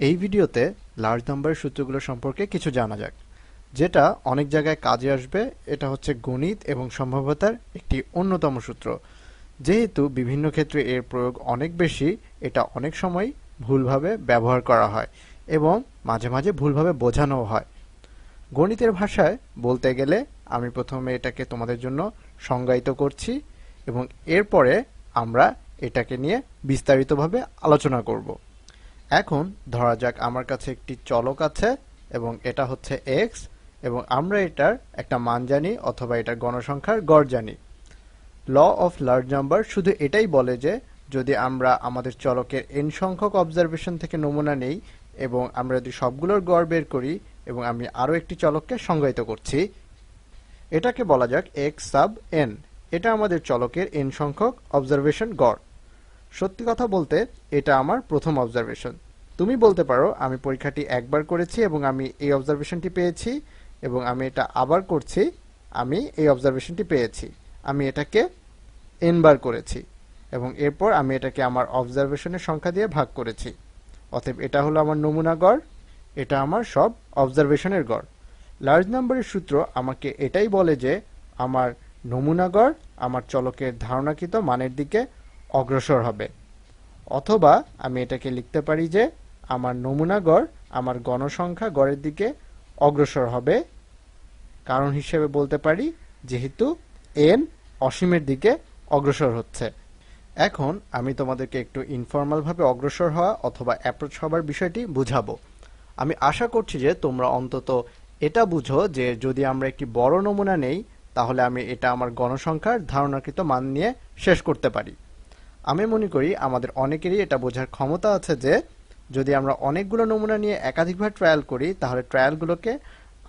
এই ভিডিওতে লার্জ নাম্বারের সূত্রগুলো সম্পর্কে কিছু জানা যাক, যেটা অনেক জায়গায় কাজে আসবে। এটা হচ্ছে গণিত এবং সম্ভাব্যতার একটি অন্যতম সূত্র। যেহেতু বিভিন্ন ক্ষেত্রে এর প্রয়োগ অনেক বেশি, এটা অনেক সময় ভুলভাবে ব্যবহার করা হয় এবং মাঝে মাঝে ভুলভাবে বোঝানোও হয়। গণিতের ভাষায় বলতে গেলে আমি প্রথমে এটাকে তোমাদের জন্য সংজ্ঞায়িত করছি এবং এরপরে আমরা এটাকে নিয়ে বিস্তারিতভাবে আলোচনা করব। এখন ধরা যাক আমার কাছে একটি চলক আছে এবং এটা হচ্ছে এক্স, এবং আমরা এটার একটা মান জানি অথবা এটার গণসংখ্যার গড় জানি। ল অফ লার্জ নাম্বার শুধু এটাই বলে যে যদি আমরা আমাদের চলকের n সংখ্যক অবজারভেশন থেকে নমুনা নেই এবং আমরা যদি সবগুলোর গড় বের করি, এবং আমি আরও একটি চলককে সংজ্ঞায়িত করছি, এটাকে বলা যাক এক্স সাব n। এটা আমাদের চলকের n সংখ্যক অবজারভেশন গড়। সত্যি কথা বলতে এটা আমার প্রথম অবজারভেশন। তুমি বলতে পারো আমি পরীক্ষাটি একবার করেছি এবং আমি এই অবজারভেশনটি পেয়েছি, এবং আমি এটা আবার করছি, আমি এই অবজারভেশনটি পেয়েছি। আমি এটাকে n বার করেছি এবং এরপর আমি এটাকে আমার অবজারভেশনের সংখ্যা দিয়ে ভাগ করেছি। অতএব এটা হলো আমার নমুনা গড়, এটা আমার সব অবজারভেশনের গড়। লার্জ নাম্বারের সূত্র আমাকে এটাই বলে যে আমার নমুনা গড় আমার চলকের ধারণাকৃত মানের দিকে অগ্রসর হবে, অথবা আমি এটাকে লিখতে পারি যে আমার নমুনা গড় আমার গণসংখ্যা গড়ের দিকে অগ্রসর হবে। কারণ হিসেবে বলতে পারি যেহেতু n অসীমের দিকে অগ্রসর হচ্ছে। এখন আমি তোমাদেরকে একটু ইনফর্মাল ভাবে অগ্রসর হওয়া অথবা অ্যাপ্রোচ হবার বিষয়টি বুঝাবো। আমি আশা করছি যে তোমরা অন্তত এটা বুঝো যে যদি আমরা একটি বড় নমুনা নেই, তাহলে আমি এটা আমার গণসংখ্যার ধারণাকৃত মান নিয়ে শেষ করতে পারি। আমি মনে করি আমাদের অনেকেরই এটা বোঝার ক্ষমতা আছে যে যদি আমরা অনেকগুলো নমুনা নিয়ে একাধিকবার ট্রায়াল করি, তাহলে ট্রায়ালগুলোকে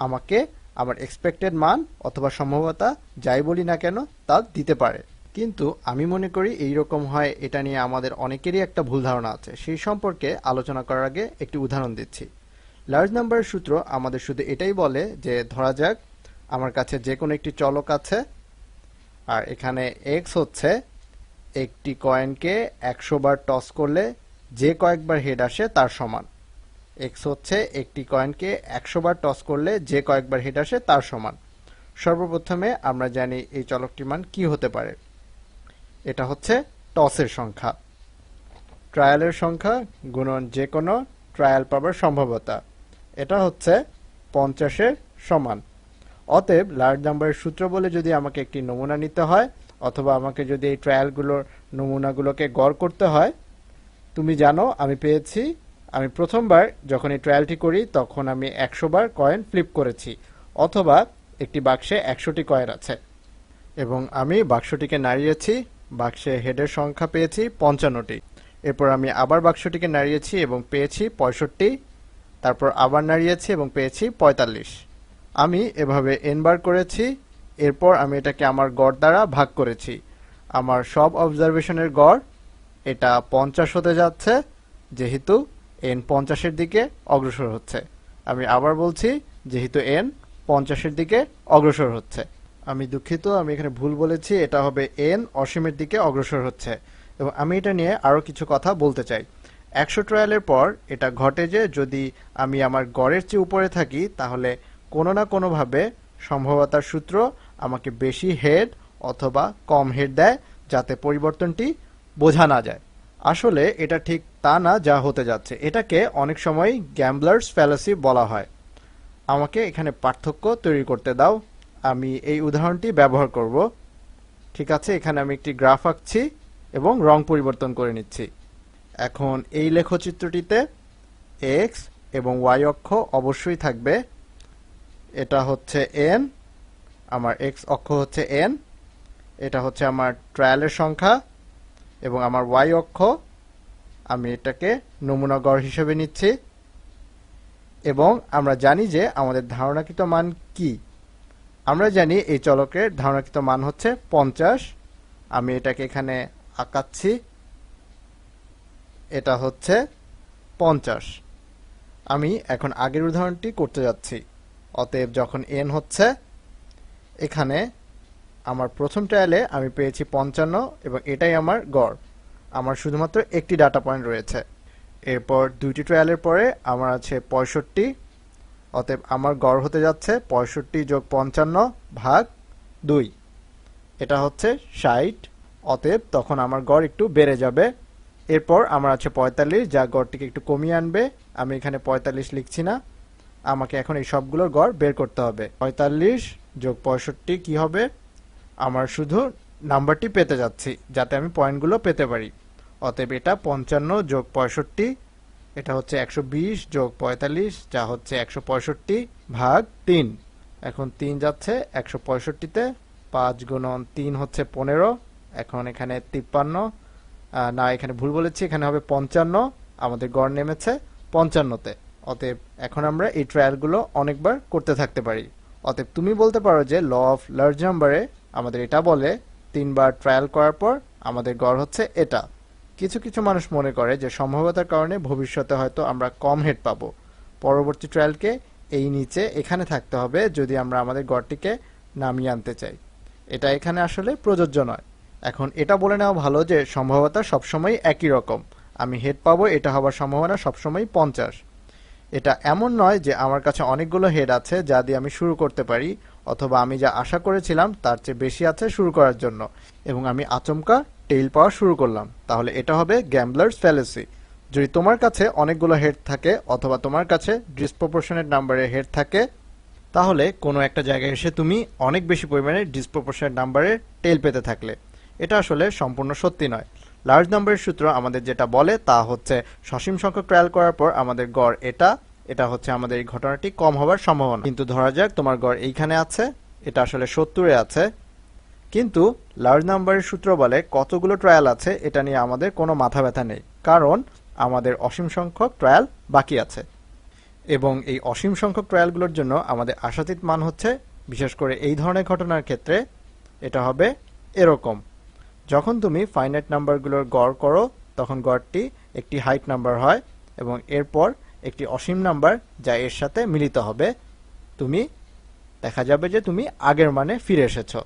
আমাকে আমার এক্সপেক্টেড মান অথবা সম্ভাব্যতা যাই বলি না কেন তা দিতে পারে। কিন্তু আমি মনে করি এই রকম হয় এটা নিয়ে আমাদের অনেকেরই একটা ভুল ধারণা আছে। সেই সম্পর্কে আলোচনা করার আগে একটি উদাহরণ দিচ্ছি। লার্জ নাম্বারের সূত্র আমাদের শুধু এটাই বলে যে ধরা যাক আমার কাছে যে কোনো একটি চলক আছে, আর এখানে এক্স হচ্ছে একটি কয়েনকে 100 বার টস করলে যে কয়েকবার হেড আসে তার সমান। এক্স হচ্ছে একটি কয়েনকে 100 বার টস করলে যে কয়েকবার হেড আসে তার সমান। সর্বপ্রথমে আমরা জানি এই চলকটির মান কি হতে পারে। এটা হচ্ছে টসের সংখ্যা, ট্রায়ালের সংখ্যা গুণন যে কোনো ট্রায়াল পাবার সম্ভাব্যতা। এটা হচ্ছে 50-এর সমান। অতএব লার্জ নাম্বারের সূত্র বলে যদি আমাকে একটি নমুনা নিতে হয় অথবা আমাকে যদি এই ট্রায়ালগুলোর নমুনাগুলোকে গড় করতে হয়, তুমি জানো আমি পেয়েছি, আমি প্রথমবার যখন এই ট্রায়ালটি করি তখন আমি 100 বার কয়েন ফ্লিপ করেছি, অথবা একটি বাক্সে 100টি কয়েন আছে এবং আমি বাক্সটিকে নাড়িয়েছি, বাক্সে হেডের সংখ্যা পেয়েছি 55টি। এরপর আমি আবার বাক্সটিকে নাড়িয়েছি এবং পেয়েছি 65, তারপর আবার নাড়িয়েছি এবং পেয়েছি 45। আমি এভাবে n বার করেছি। এরপর আমি এটাকে আমার গড় দ্বারা ভাগ করেছি। আমার সব অবজারভেশনের গড় এটা 50 হতে যাচ্ছে, যেহেতু n 50-এর দিকে অগ্রসর হচ্ছে। আমি আবার বলছি যেহেতু n 50-এর দিকে অগ্রসর হচ্ছে। আমি দুঃখিত, আমি এখানে ভুল বলেছি, এটা হবে n অসীমের দিকে অগ্রসর হচ্ছে। এবং আমি এটা নিয়ে আরও কিছু কথা বলতে চাই। 100 ট্রায়ালের পর এটা ঘটে যে যদি আমি আমার গড়ের চেয়ে উপরে থাকি, তাহলে কোনো না কোনোভাবে সম্ভাব্যতার সূত্র আমাকে বেশি হেড অথবা কম হেড দেয়, যাতে পরিবর্তনটি বোঝা না যায়। আসলে এটা ঠিক তা না যা হতে যাচ্ছে। এটাকে অনেক সময় গ্যাম্বলার্স ফ্যালাসি বলা হয়। আমাকে এখানে পার্থক্য তৈরি করতে দাও, আমি এই উদাহরণটি ব্যবহার করব। ঠিক আছে, এখানে আমি একটি গ্রাফ আঁকছি এবং রং পরিবর্তন করে নিচ্ছি। এখন এই লেখচিত্রটিতে এক্স এবং ওয়াই অক্ষ অবশ্যই থাকবে। এটা হচ্ছে n, আমার এক্স অক্ষ হচ্ছে n, এটা হচ্ছে আমার ট্রায়ালের সংখ্যা, এবং আমার ওয়াই অক্ষ আমি এটাকে নমুনা গড় হিসেবে নিচ্ছি। এবং আমরা জানি যে আমাদের ধারণাকৃত মান কি। আমরা জানি এই চলকের ধারণাকৃত মান হচ্ছে 50। আমি এটাকে এখানে আঁকাচ্ছি, এটা হচ্ছে 50। আমি এখন আগের উদাহরণটি করতে যাচ্ছি। অতএব যখন n হচ্ছে, এখানে আমার প্রথম ট্রায়ালে আমি পেয়েছি 55 এবং এটাই আমার গড়। আমার শুধুমাত্র একটি ডাটা পয়েন্ট রয়েছে। এরপর 2টি ট্রায়ালের পরে আমার আছে 65, অতএব আমার গড় হতে যাচ্ছে 65 যোগ 55 ভাগ 2, এটা হচ্ছে 60। অতএব তখন আমার গড় একটু বেড়ে যাবে। এরপর আমার আছে 45, যা গড়টিকে একটু কমিয়ে আনবে। আমি এখানে 45 লিখছি না, আমাকে এখন এই সবগুলোর গড় বের করতে হবে। 45 যোগ 65 কি হবে? আমার শুধু নাম্বারটি পেতে যাচ্ছি যাতে আমি পয়েন্টগুলো পেতে পারি। অতএব এটা 55 যোগ 65, এটা হচ্ছে 120 যোগ 45, যা হচ্ছে 165 ভাগ 3। এখন 3 যাচ্ছে 165-তে, 5 গুণন 3 হচ্ছে 15। এখন এখানে 53, না এখানে ভুল বলেছি, এখানে হবে 55। আমাদের গড় নেমেছে 55-তে। অতএব এখন আমরা এই ট্রায়ালগুলো অনেকবার করতে থাকতে পারি। অতএব তুমি বলতে পারো যে ল অফ লার্জ নাম্বারে আমাদের এটা বলে 3বার ট্রায়াল করার পর আমাদের গড় হচ্ছে এটা। কিছু কিছু মানুষ মনে করে যে সম্ভাব্যতার কারণে ভবিষ্যতে হয়তো আমরা কম হেড পাবো, পরবর্তী ট্রায়ালকে এই নিচে এখানে থাকতে হবে যদি আমরা আমাদের গড়টিকে নামিয়ে আনতে চাই। এটা এখানে আসলে প্রযোজ্য নয়। এখন এটা বলে নেওয়া ভালো যে সম্ভাব্যতা সবসময় একই রকম, আমি হেড পাবো এটা হবার সম্ভাবনা সবসময় 50। এটা এমন নয় যে আমার কাছে অনেকগুলো হেড আছে যা দিয়ে আমি শুরু করতে পারি, অথবা আমি যা আশা করেছিলাম তার চেয়ে বেশি আছে শুরু করার জন্য এবং আমি আচমকা টেইল পাওয়া শুরু করলাম, তাহলে এটা হবে গ্যাম্বলার্স ফ্যালাসি। যদি তোমার কাছে অনেকগুলো হেড থাকে অথবা তোমার কাছে ডিসপ্রপোর্শনেট নাম্বারের হেড থাকে, তাহলে কোনো একটা জায়গায় এসে তুমি অনেক বেশি পরিমাণে ডিসপ্রপোর্শনেট নাম্বারের টেইল পেতে থাকলে এটা আসলে সম্পূর্ণ সত্যি নয়। লার্জ নাম্বারের সূত্র আমাদের যেটা বলে তা হচ্ছে সসীম সংখ্যক ট্রায়াল করার পর আমাদের গড় এটা হচ্ছে আমাদের এই ঘটনাটি কম হবার সম্ভাবনা। কিন্তু ধরা যাক তোমার গড় এইখানে আছে, এটা আসলে 70-এ আছে, কিন্তু লার্জ নাম্বারের সূত্র বলে কতগুলো ট্রায়াল আছে এটা নিয়ে আমাদের কোনো মাথা ব্যথা নেই, কারণ আমাদের অসীম সংখ্যক ট্রায়াল বাকি আছে। এবং এই অসীম সংখ্যক ট্রায়ালগুলোর জন্য আমাদের আশাতীত মান হচ্ছে, বিশেষ করে এই ধরনের ঘটনার ক্ষেত্রে এটা হবে এরকম। যখন তুমি ফাইনাইট নাম্বারগুলোর গড় করো তখন গড়টি একটি হাইট নাম্বার হয় এবং এরপর একটি অসীম নাম্বার যা এর সাথে মিলিত হবে, তুমি দেখা যাবে যে তুমি আগের মানে ফিরে এসেছো।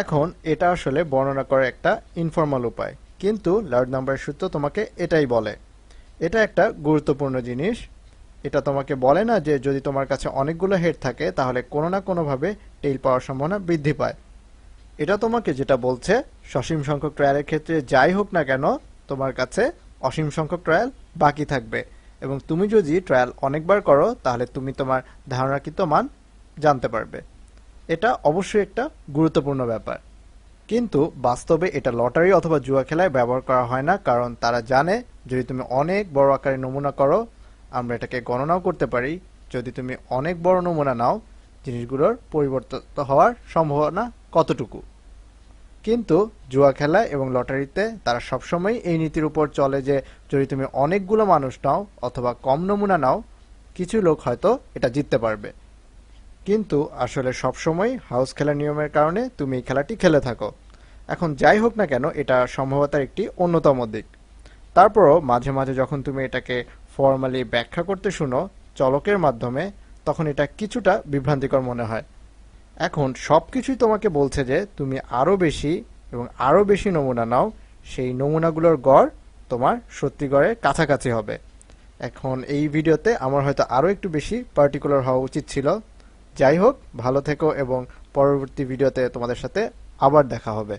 এখন এটা আসলে বর্ণনা করার একটা ইনফর্মাল উপায়, কিন্তু লার্জ নাম্বারের সূত্র তোমাকে এটাই বলে। এটা একটা গুরুত্বপূর্ণ জিনিস। এটা তোমাকে বলে না যে যদি তোমার কাছে অনেকগুলো হেড থাকে তাহলে কোনো না কোনোভাবে টেইল পাওয়ার সম্ভাবনা বৃদ্ধি পায়। এটা তোমাকে যেটা বলছে সসীম সংখ্যক ট্রায়ালের ক্ষেত্রে যাই হোক না কেন তোমার কাছে অসীম সংখ্যক ট্রায়াল বাকি থাকবে এবং তুমি যদি ট্রায়াল অনেকবার করো তাহলে তুমি তোমার ধারণাকৃত মান জানতে পারবে। এটা অবশ্যই একটা গুরুত্বপূর্ণ ব্যাপার, কিন্তু বাস্তবে এটা লটারি অথবা জুয়া খেলায় ব্যবহার করা হয় না, কারণ তারা জানে যদি তুমি অনেক বড় আকারে নমুনা করো, আমরা এটাকে গণনাও করতে পারি, যদি তুমি অনেক বড় নমুনা নাও জিনিসগুলোর পরিবর্তন হওয়ার সম্ভাবনা কতটুকু। কিন্তু জুয়া খেলা এবং লটারিতে তারা সবসময় এই নীতির উপর চলে যে যদি তুমি অনেকগুলো মানুষ নাও অথবা কম নমুনা নাও, কিছু লোক হয়তো এটা জিততে পারবে। কিন্তু আসলে সবসময় হাউস খেলার নিয়মের কারণে তুমি এই খেলাটি খেলে থাকো। এখন যাই হোক না কেন এটা সম্ভবতার একটি অন্যতম দিক। তারপরও মাঝে মাঝে যখন তুমি এটাকে ফর্মালি ব্যাখ্যা করতে শুনো চলকের মাধ্যমে, তখন এটা কিছুটা বিভ্রান্তিকর মনে হয়। এখন সবকিছুই তোমাকে বলছে যে তুমি আরো বেশি এবং আরো বেশি নমুনা নাও, সেই নমুনাগুলোর গড় তোমার সত্যি গড়ের কাছাকাছি হবে। এখন এই ভিডিওতে আমার হয়তো আরো একটু বেশি পার্টিকুলার হওয়া উচিত ছিল। যাই হোক, ভালো থেকো এবং পরবর্তী ভিডিওতে তোমাদের সাথে আবার দেখা হবে।